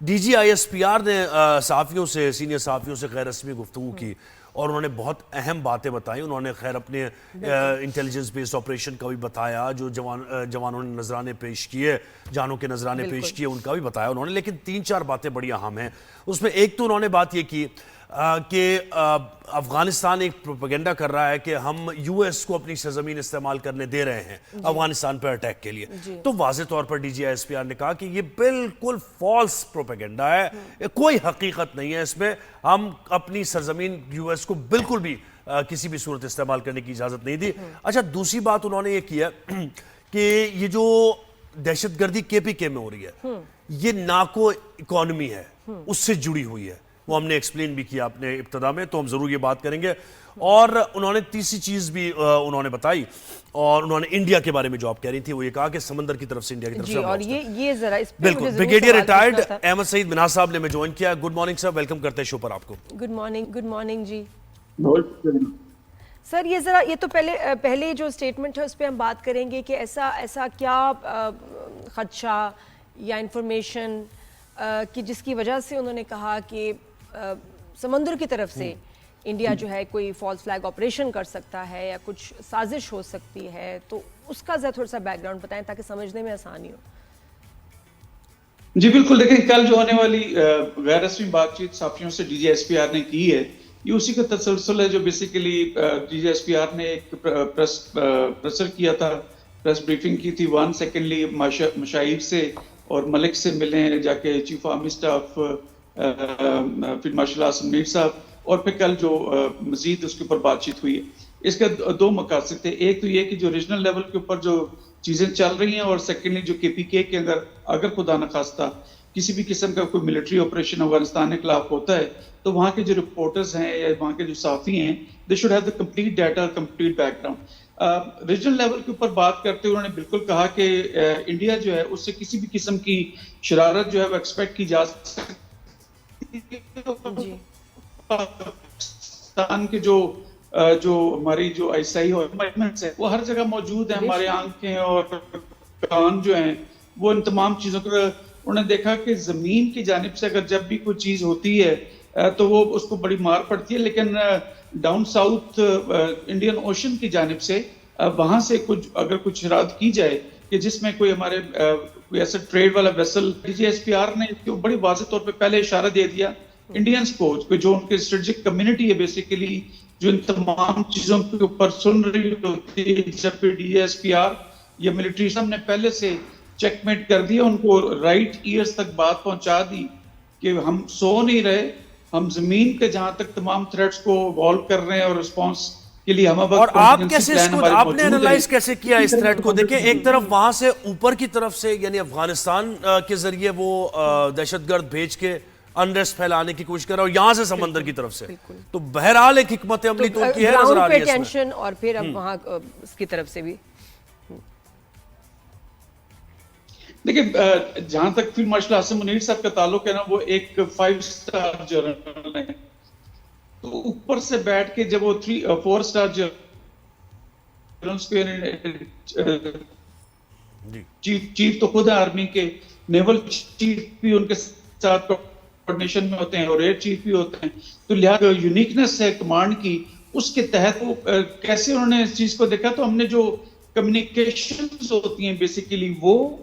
D G I S P R نے صحافیوں سے سینئر صحافیوں سے غیر رسمی گفتگو کی اور انہوں نے بہت اہم باتیں بتائیں. انہوں نے خیر اپنے انٹیلیجنس بیسڈ آپریشن کا بھی بتایا, جو جوانوں نے نذرانے پیش کیے, جانوں کے نذرانے پیش کیے, ان کا بھی بتایا انہوں نے. لیکن 3-4 باتیں بڑی اہم ہیں. اس میں ایک تو انہوں نے بات یہ کی کہ افغانستان ایک پروپیگنڈا کر رہا ہے کہ ہم یو ایس کو اپنی سرزمین استعمال کرنے دے رہے ہیں افغانستان پر اٹیک کے لیے. تو واضح طور پر D G I S P R نے کہا کہ یہ بالکل فالس پروپیگنڈا ہے, کوئی حقیقت نہیں ہے اس میں. ہم اپنی سرزمین یو ایس کو بالکل بھی کسی بھی صورت استعمال کرنے کی اجازت نہیں دی. اچھا, دوسری بات انہوں نے یہ کیا کہ یہ جو دہشت گردی کے پی کے میں ہو رہی ہے, یہ ناکو اکانومی ہے, اس سے جڑی ہوئی ہے. وہ ہم نے ایکسپلین بھی کیا اپنے ابتدا میں, تو ہم ضرور یہ بات کریں گے. اور انہوں نے تیسری چیز بھی انہوں نے بتائی, اور انہوں نے انڈیا کے بارے میں جو آپ کہہ رہی تھی وہ یہ کہا کہ سمندر کی طرف سے انڈیا کی طرف سے. اور یہ ذرا اس پہ بالکل. بریگیڈیئر ریٹائرڈ احمد سعید منہاج صاحب نے ہمیں جوائن کیا. گڈ مارننگ سر, ویلکم کرتے ہیں شو پر آپ کو. گڈ مارننگ جی. سر یہ تو پہلے جو سٹیٹمنٹ ہے اس پہ ہم بات کریں گے کہ ایسا کیا خدشہ یا انفارمیشن کہ جس کی وجہ سے انہوں نے کہا کہ سمندر کی طرف سے انڈیا جو ہے کوئی فالس فلیگ آپریشن کر سکتا ہے یا کچھ سازش ہو سکتی ہے, تو اس کا ذرا تھوڑا سا بیک گراؤنڈ بتائیں تاکہ سمجھنے میں آسانی ہو. جی بالکل. دیکھیں, کل جو ہونے والی غیر رسمی بات چیت صحافیوں سے D G S P R نے کی ہے, یہ اسی کا تسلسل ہے جو basically D G S P R نے ایک پریسر کیا تھا, پریس بریفنگ کی تھی. سیکنڈلی مشاہیر سے اور ملک سے ملے ہیں جا کے, chief army staff field marshal Asim Munir صاحب, اور پھر کل جو مزید اس کے اوپر بات چیت ہوئی ہے. اس کا 2 مقاصد تھے. ایک تو یہ کہ جو ریجنل لیول کے اوپر جو چیزیں چل رہی ہیں, اور سیکنڈلی جو کے پی کے اندر اگر خدا نخواستہ کسی بھی قسم کا کوئی ملٹری آپریشن افغانستان کے خلاف ہوتا ہے, تو وہاں کے جو رپورٹرز ہیں یا وہاں کے جو صحافی ہیں, they should have the complete data, complete back ground. Regional level کے اوپر بات کرتے ہوئے انہوں نے بالکل کہا کہ انڈیا جو ہے اس سے کسی بھی قسم کی شرارت جو ہے وہ ایکسپیکٹ کی جا سکتی. پاکستان کے جو ہماری جو عیسائی اور موومنٹس ہیں وہ ہر جگہ موجود ہیں. ہمارے آنکھیں اور کان جو ہیں وہ ان تمام چیزوں کو انہوں نے دیکھا کہ زمین کی جانب سے اگر جب بھی کوئی چیز ہوتی ہے تو وہ اس کو بڑی مار پڑتی ہے, لیکن ڈاؤن ساؤتھ انڈین اوشن کی جانب سے وہاں سے اگر کچھ شرارت کی جائے کہ جس میں کوئی ہمارے کوئی ایسا ٹریڈ والا vessel, D G S P R نے بڑی واضح طور پہ پہلے اشارہ دے دیا انڈینز کو, جو ان کے اسٹریٹجک کمیونٹی ہے بیسیکلی, جو ان تمام چیزوں کے اوپر سن رہی ہوتی ہے, جب D G S P R یا ملٹری سم نے پہلے سے چیک میٹ کر دیا, ان کو رائٹ ایئرز تک بات پہنچا دی کہ ہم سو نہیں رہے, ہم زمین کے جہاں تک تمام تھریٹس کو والو کر رہے ہیں اور رسپانس کے لیے ہم. اور آپ کیسے اس کو آپ نے انالائز کیسے کیا اس تھریٹ کو؟ دیکھیں, ایک طرف وہاں سے اوپر کی طرف سے یعنی افغانستان کے ذریعے وہ دہشت گرد بھیج کے انریسٹ پھیلانے کی کوشش کر رہا ہے, اور یہاں سے سمندر کی طرف سے, تو بہرحال ایک حکمت عملی تو ان کی ہے نظر آ رہی ہے اس میں. اور پھر اب وہاں اس کی طرف سے بھی دیکھیں, جہاں تک فیلڈ مارشل آصم منیر صاحب کا تعلق ہے نا, وہ ایک 5 اسٹار جنرل ہے, تو اوپر سے بیٹھ کے جب وہ 4 اسٹار چیف تو خود ہے آرمی کے, نیول چیف بھی ان کے ساتھ کوارڈینیشن میں ہوتے ہیں, اور ایئر چیف بھی ہوتے ہیں, تو لہٰذا یونیکنس ہے کمانڈ کی, اس کے تحت وہ کیسے انہوں نے اس چیز کو دیکھا. تو ہم نے جو کمیونیکیشنز ہوتی ہیں بیسیکلی وہ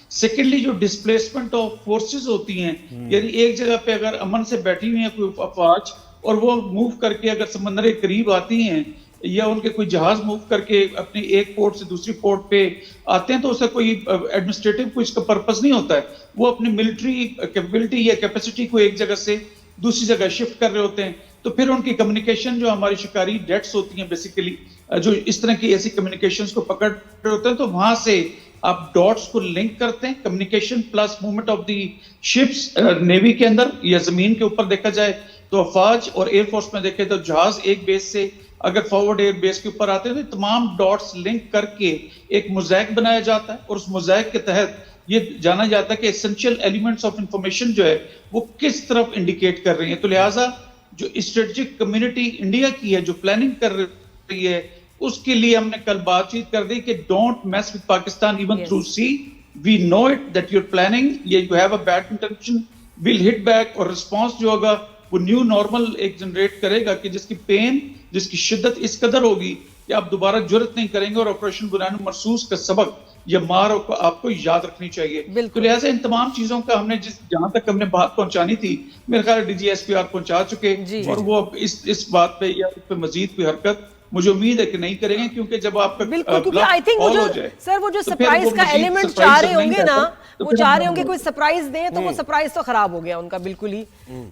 سیکنڈلی جو ڈسپلیسمنٹ آف فورسز ہوتی ہیں, یعنی ایک جگہ پہ اگر امن سے بیٹھی ہوئی ہیں کوئی افواج اور وہ موو کر کے اگر سمندر کے قریب آتی ہیں یا ان کے کوئی جہاز موو کر کے اپنی ایک پورٹ سے دوسری پورٹ پہ آتے ہیں, تو اس کا کوئی ایڈمنسٹریٹو کوئی اس کا پرپس نہیں ہوتا ہے, وہ اپنی ملٹری کیپیبلٹی یا کیپیسٹی کو ایک جگہ سے دوسری جگہ شفٹ کر رہے ہوتے ہیں. تو پھر ان کی کمیونیکیشن جو ہماری شکاری ڈیٹس ہوتی ہیں بیسیکلی, جو اس طرح کی ایسی کمیونیکیشنز کو پکڑ رہے ہوتے ہیں, تو وہاں سے آپ ڈاٹس کو لنک کرتے ہیں, communication plus movement of the ships navy کے اندر یا زمین کے اوپر دیکھا جائے تو افواج اور ایئر فورس میں دیکھے تو جہاز ایک بیس سے اگر فارورڈ ایئر بیس کے اوپر آتے ہیں تو تمام ڈاٹس لنک کر کے ایک موزیک بنایا جاتا ہے, اور اس موزیک کے تحت یہ جانا جاتا ہے کہ اسینشیل ایلیمنٹس آف انفارمیشن جو ہے وہ کس طرف انڈیکیٹ کر رہی ہیں. تو لہٰذا جو اسٹریٹجک کمیونٹی انڈیا کی ہے جو پلاننگ کر رہی ہے, اس کے لیے ہم نے کل بات چیت کر دی کہ don't mess with Pakistan even through sea, we know it that you're planning, you have a bad intention, we'll hit back, اور response جو ہوگا وہ نیو نارمل ایک جنریٹ کرے گا کہ جس کی پین, جس کی شدت اس قدر ہوگی کہ آپ دوبارہ جرت نہیں کریں گے, اور آپریشن بنیان مرسوس کا سبق یہ مار آپ کو یاد رکھنی چاہیے. تو لہٰذا ان تمام چیزوں کا ہم نے جہاں تک ہم نے بات پہنچانی تھی, میرے خیال D G S P R پہنچا چکے, اور وہ اس بات پہ یا اس پہ مزید کوئی حرکت مجھے امید ہے کہ نہیں کریں گے, کیونکہ جب آپ کا بالکل, کیونکہ آئی تھنک وہ جو سرپرائز کا ایلیمنٹ چاہ رہے ہوں گے نا, وہ چاہ رہے ہوں گے کوئی سرپرائز دیں, تو وہ سرپرائز تو خراب ہو گیا ان کا بالکل ہی,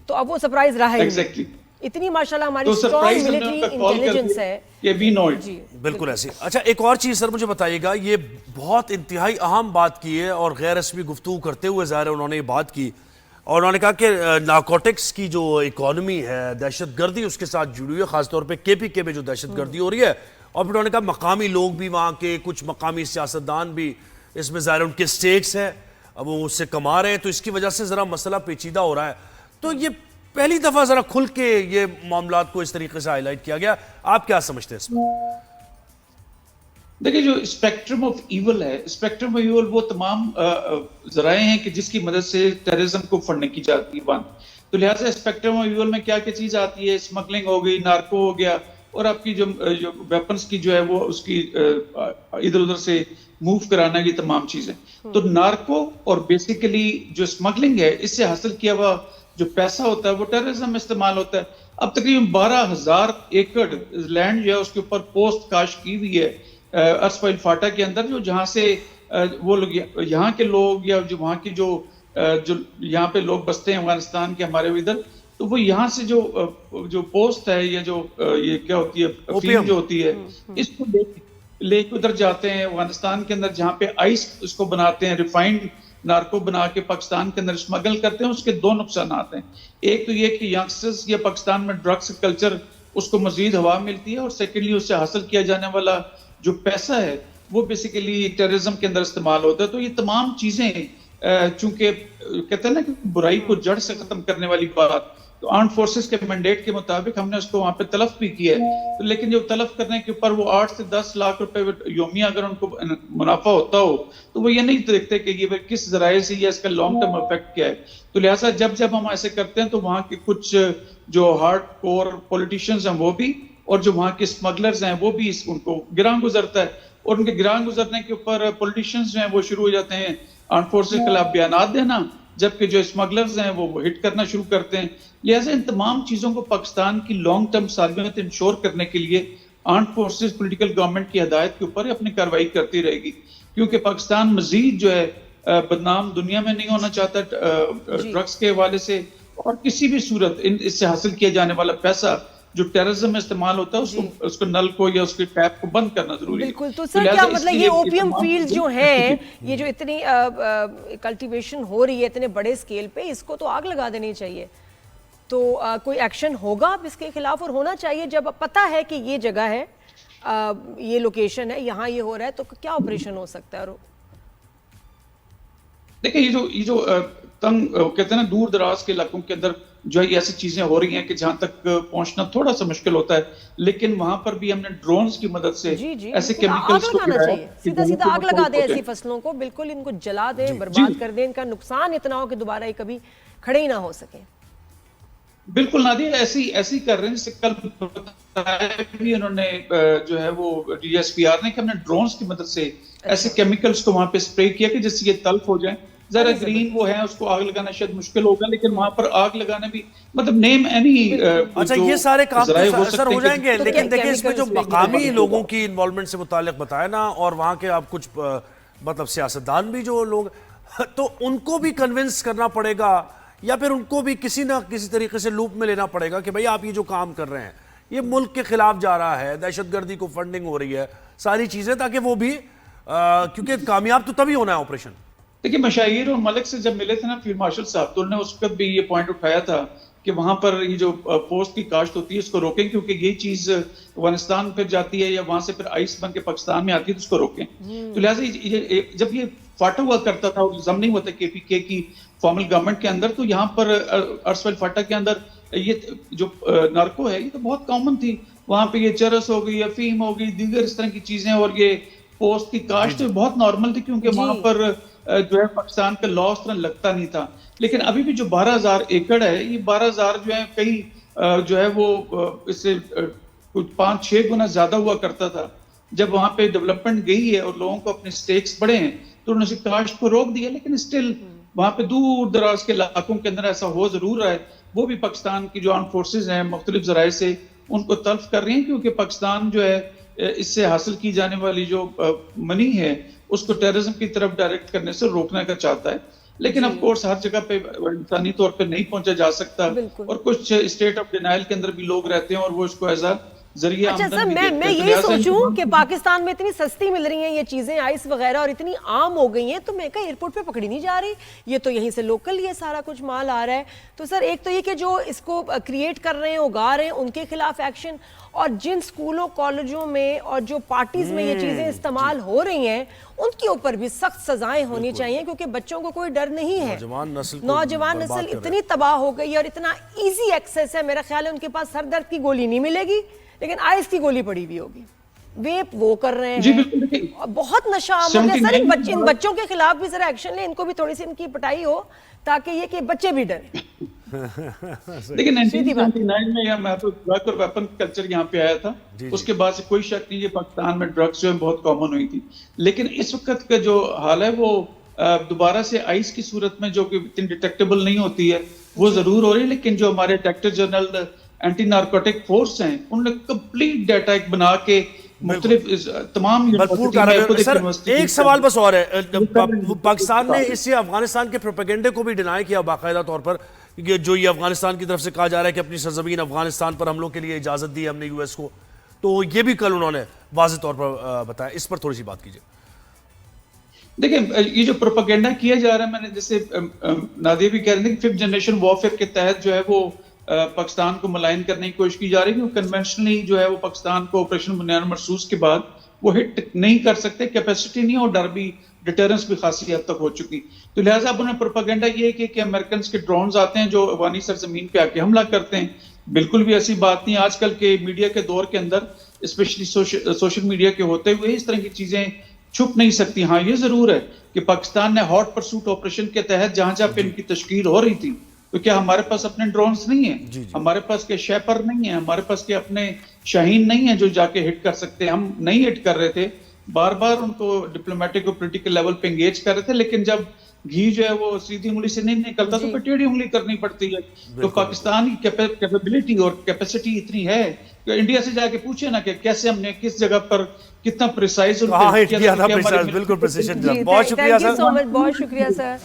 تو اب وہ سرپرائز رہا ہی اتنی ماشاءاللہ ہماری اسٹرانگ ملٹری انٹیلیجنس ہے کہ وی نو اٹ. بالکل ایسی. اچھا ایک اور چیز سر مجھے بتائیے گا, یہ بہت انتہائی اہم بات کی ہے اور غیر رسمی گفتگو کرتے ہوئے ظاہر ہے انہوں نے یہ بات کی, اور انہوں نے کہا کہ نارکوٹکس کی جو اکانومی ہے, دہشت گردی اس کے ساتھ جڑی ہوئی ہے, خاص طور پہ کے پی کے میں جو دہشت گردی ہو رہی ہے, اور پھر انہوں نے کہا مقامی لوگ بھی وہاں کے کچھ مقامی سیاستدان بھی اس میں ظاہر ان کے سٹیٹس ہیں, اب وہ اس سے کما رہے ہیں, تو اس کی وجہ سے ذرا مسئلہ پیچیدہ ہو رہا ہے. تو یہ پہلی دفعہ ذرا کھل کے یہ معاملات کو اس طریقے سے ہائی لائٹ کیا گیا, آپ کیا سمجھتے ہیں اس میں؟ دیکھیں جو اسپیکٹرم آف ایول ہے, اسپیکٹرم آف ایول وہ تمام ذرائع ہیں کہ جس کی مدد سے ٹیررزم کو فنڈنگ کی جاتی ہے. تو لہٰذا اسپیکٹرم آف ایول میں کیا کیا چیز آتی ہے, اسمگلنگ ہو گئی, نارکو ہو گیا, اور آپ کی جو ویپنز کی جو ہے وہ اس کی ادھر ادھر سے موو کرانا, یہ تمام چیزیں. تو نارکو اور بیسیکلی جو اسمگلنگ ہے, اس سے حاصل کیا ہوا جو پیسہ ہوتا ہے وہ ٹیررزم میں استعمال ہوتا ہے. اب تقریباً 12,000 ایکڑ لینڈ جو ہے اس کے اوپر پوسٹ کاشت کی ہوئی ہے ارسفائل فاٹا کے اندر, جو جہاں سے وہ لوگ یہاں کے لوگ یا جو وہاں کی جو یہاں پہ لوگ بستے ہیں افغانستان کے ہمارے ادھر, تو وہ یہاں سے جو پوسٹ ہے یا جو یہ کیا ہوتی ہے افیم جو ہوتی ہے, اس کو لے کے ادھر جاتے ہیں افغانستان کے اندر, جہاں پہ آئس اس کو بناتے ہیں, ریفائنڈ نارکو بنا کے پاکستان کے اندر اسمگل کرتے ہیں. اس کے دو نقصانات ہیں, ایک تو یہ کہ ینگسٹرز یا پاکستان میں ڈرگس کلچر اس کو مزید ہوا ملتی ہے, اور سیکنڈلی اس سے حاصل کیا جانے والا جو پیسہ ہے وہ بیسیکلی ٹیررزم کے اندر استعمال ہوتا ہے. تو یہ تمام چیزیں چونکہ کہتے ہیں نا کہ برائی کو جڑ سے ختم کرنے والی بات, تو آرمڈ فورسز کے مینڈیٹ کے مطابق ہم نے اس کو وہاں پہ تلف بھی کیا ہے, لیکن جو تلف کرنے کے اوپر وہ 8 سے 10 لاکھ روپے یومیہ اگر ان کو منافع ہوتا ہو, تو وہ یہ نہیں دیکھتے کہ یہ کس ذرائع سے یا اس کا لانگ ٹرم افیکٹ کیا ہے. تو لہٰذا جب ہم ایسے کرتے ہیں تو وہاں کے کچھ جو ہارڈ کور پولیٹیشنز ہیں وہ بھی, اور جو وہاں کے سمگلرز ہیں وہ بھی ان کو گراں گزرتا ہے, اور ان کے گراں گزرنے کے اوپر پولیٹیشنز جو ہیں وہ شروع ہو جاتے ہیں آرمڈ فورسز کے خلاف بیانات دینا, جبکہ جو اسمگلرز ہیں وہ ہٹ کرنا شروع کرتے ہیں. لہٰذا ان تمام چیزوں کو پاکستان کی لانگ ٹرم سالمیت انشور کرنے کے لیے آرمڈ فورسز پولیٹیکل گورنمنٹ کی ہدایت کے اوپر اپنی کارروائی کرتی رہے گی, کیونکہ پاکستان مزید جو ہے بدنام دنیا میں نہیں ہونا چاہتا ڈرگس کے حوالے سے, اور کسی بھی صورت اس سے حاصل کیا جانے والا پیسہ جو ٹیررزم میں استعمال ہوتا ہے اس کو نل کو یا اس کے ٹیپ کو بند کرنا ضروری ہے. بالکل. تو سر کیا مطلب یہ اوپیم فیلڈ جو ہیں, یہ جو اتنی کلٹیویشن ہو رہی ہے اتنے بڑے سکیل پہ, اس کو تو آگ لگا دینی چاہیے, تو کوئی ایکشن ہوگا اب اس کے خلاف, اور ہونا چاہیے جب پتہ ہے کہ یہ جگہ ہے, یہ لوکیشن ہے, یہاں یہ ہو رہا ہے, تو کیا آپریشن ہو سکتا ہے؟ دیکھیں یہ جو تنگ کہتے ہیں نا دور دراز کے علاقوں کے اندر جو ہے ایسی چیزیں ہو رہی ہیں کہ جہاں تک پہنچنا تھوڑا سا مشکل ہوتا ہے, لیکن وہاں پر بھی ہم نے ڈرونز کی مدد سے ایسے کیمیکلز کو سیدھا آگ لگا دیں ایسی فصلوں کو, بالکل ان کو جلا دیں, برباد کر دیں, ان کا نقصان اتنا ہو کہ دوبارہ یہ کبھی کھڑے ہی نہ ہو سکیں. بالکل نادیہ ایسی کر رہے ہیں, جسے کل بتایا بھی انہوں نے جو ہے وہ ڈی ایس پی آر نے کہ ہم نے ڈرونز کی مدد سے ایسے کیمیکلز کو وہاں پہ اسپرے کیا کہ جس سے یہ تلف ہو جائیں. ذرا گرین وہ ہے, اس کو آگ لگانا شاید مشکل ہوگا, لیکن وہاں پر آگ لگانا بھی مطلب نیم اینی. اچھا یہ سارے کام سر ہو جائیں گے, لیکن دیکھیں اس میں جو مقامی لوگوں کی انوالومنٹ سے متعلق بتایا نا, اور وہاں کے آپ کچھ مطلب سیاستدان بھی جو لوگ, تو ان کو بھی کنونس کرنا پڑے گا, یا پھر ان کو بھی کسی نہ کسی طریقے سے لوپ میں لینا پڑے گا کہ بھئی آپ یہ جو کام کر رہے ہیں یہ ملک کے خلاف جا رہا ہے, دہشت گردی کو فنڈنگ ہو رہی ہے, ساری چیزیں, تاکہ وہ بھی کیونکہ کامیاب تو تبھی ہونا ہے آپریشن. دیکھیں مشاہیر اور ملک سے جب ملے تھے نا فیلڈ مارشل صاحب, تو انہوں نے اس وقت بھی یہ پوائنٹ اٹھایا تھا کہ وہاں پر یہ جو پوسٹ کی کاشت ہوتی ہے اس کو روکیں, کیونکہ یہ چیز افغانستان پھر جاتی ہے یا وہاں سے پھر آئس بن کے پاکستان میں آتی ہے, تو اس کو روکیں. تو لہٰذا جب یہ فاٹا ہوا کرتا تھا, ضم نہیں ہوتا کے پی کے کی فارمل گورنمنٹ کے اندر, تو یہاں پر ارسفائل فاٹا کے اندر یہ جو نارکو ہے یہ تو بہت کامن تھی, وہاں پہ یہ چرس ہو گئی, افیم ہو گئی, دیگر اس طرح کی چیزیں, اور یہ پوسٹ کی کاشت بہت نارمل تھی, کیونکہ وہاں پر جو ہے پاکستان کا لا اس طرح لگتا نہیں تھا. لیکن ابھی بھی جو 12,000 ایکڑ ہے, یہ 12,000 جو ہے کئی جو ہے وہ اس سے کچھ 5-6 گنا زیادہ ہوا کرتا تھا. جب وہاں پہ ڈیولپمنٹ گئی ہے اور لوگوں کو اپنے سٹیکس بڑھے ہیں تو انہوں نے کاشت کو روک دیا, لیکن اسٹل وہاں پہ دور دراز کے علاقوں کے اندر ایسا ہو ضرور رہا ہے. وہ بھی پاکستان کی جو آرم فورسز ہیں مختلف ذرائع سے ان کو تلف کر رہی ہیں, کیونکہ پاکستان جو ہے اس سے حاصل کی جانے والی جو منی ہے اس کو ٹیررزم کی طرف ڈائریکٹ کرنے سے روکنے کا چاہتا ہے. لیکن آف کورس ہر جگہ پہ انسانی طور پہ نہیں پہنچا جا سکتا, اور کچھ اسٹیٹ آف ڈینائل کے اندر بھی لوگ رہتے ہیں اور وہ اس کو ایز ذریعہ اچھا سر, میں یہی سوچوں کہ پاکستان میں اتنی سستی مل رہی ہیں یہ چیزیں آئس وغیرہ اور اتنی عام ہو گئی ہیں, تو میں کہا ایئرپورٹ پہ پکڑی نہیں جا رہی, یہ تو یہیں سے لوکل یہ سارا کچھ مال آ رہا ہے. تو سر ایک تو یہ کہ جو اس کو کریٹ کر رہے ہیں, اگا رہے ہیں, ان کے خلاف ایکشن, اور جن سکولوں کالجوں میں اور جو پارٹیز میں یہ چیزیں استعمال ہو رہی ہیں ان کے اوپر بھی سخت سزائیں ہونی چاہیے, کیونکہ بچوں کو کوئی ڈر نہیں ہے. نوجوان نسل اتنی تباہ ہو گئی اور اتنا ایزی ایکسیس ہے, میرا خیال ہے ان کے پاس سر درد کی گولی نہیں ملے گی لیکن آئس کی گولی پڑی ہوئی ہوگی. ویپ وہ کر رہے ہیں, بہت نشہ عام ہو گیا سر. ان بچوں کے خلاف بھی ذرا ایکشن لیں, ان کو بھی تھوڑی سی ان کی پٹائی ہو تاکہ یہ کہ بچے بھی ڈریں. لیکن 1979 میں یہاں تو ڈرگ اور ویپن کلچر یہاں پہ آیا تھا, اس کے بعد سے کوئی شک نہیں ہے پاکستان میں ڈرگس جو ہے بہت کامن ہوئی تھی. لیکن اس وقت کا جو حال ہے وہ دوبارہ سے آئس کی صورت میں جو کہ اتنی ڈیٹیکٹیبل نہیں ہوتی ہے وہ ضرور ہو رہی ہے, لیکن جو ہمارے director general anti narcotic force ہیں انہوں نے کمپلیٹ ڈیٹا ایک بنا کے مختلف تمام ایک سوال بس اور ہے, پاکستان نے اس سے افغانستان کے پروپیگنڈے کو بھی ڈینائی کیا باقاعدہ طور پر, جو یہ افغانستان کی طرف سے کہا جا رہا ہے کہ اپنی سرزمین افغانستان پر حملوں کے لیے اجازت دی ہے ہم نے یو ایس کو, تو یہ بھی کل انہوں نے واضح طور پر بتایا. اس پر تھوڑی سی بات کیجئے. دیکھیں یہ جو پروپیگنڈا کیا جا رہا ہے, میں نے جیسے نادیہ بھی کہہ رہے ہیں کہ 5th جنریشن وارفیئر کے تحت جو ہے وہ پاکستان کو ملائن کرنے کی کوشش کی جا رہی ہے. کنونشنلی جو ہے وہ پاکستان کو آپریشن بنیاد مرصوص کے بعد وہ ہٹ نہیں کر سکتے, کیپیسٹی نہیں, اور ڈر بھی, ڈیٹرنس بھی خاصی حد تک ہو چکی. تو لہٰذا اب انہیں پروپیگنڈا یہ ہے کہ امریکنز کے ڈرونز آتے ہیں جو افغانی سرزمین پہ آ کے حملہ کرتے ہیں. بالکل بھی ایسی بات نہیں. آج کل کے میڈیا کے دور کے اندر اسپیشلی سوشل میڈیا کے ہوتے ہوئے اس طرح کی چیزیں چھپ نہیں سکتی. ہاں یہ ضرور ہے کہ پاکستان نے ہاٹ پرسوٹ آپریشن کے تحت جہاں جہاں پہ ان کی تشکیل ہو رہی تھی, تو کیا ہمارے پاس اپنے ڈرونز نہیں ہیں, ہمارے پاس کے شیپر نہیں ہیں, ہمارے پاس کے اپنے شاہین نہیں ہیں جو جا کے ہٹ کر سکتے. ہم نہیں ہٹ کر رہے تھے, بار بار ان کو ڈپلومیٹک اور پولیٹیکل لیول پہ انگیج کر رہے تھے, لیکن جب گھی جو ہے وہ سیدھی انگلی سے نہیں نکلتا تو پھر ٹیڑھی انگلی کرنی پڑتی ہے. تو پاکستان کی کیپیبلٹی اور کیپیسٹی اتنی ہے کہ انڈیا سے جا کے پوچھے نا کہ کیسے ہم نے کس جگہ پر کتنا پریسائز بالکل پریسیشن. بہت شکریہ سر.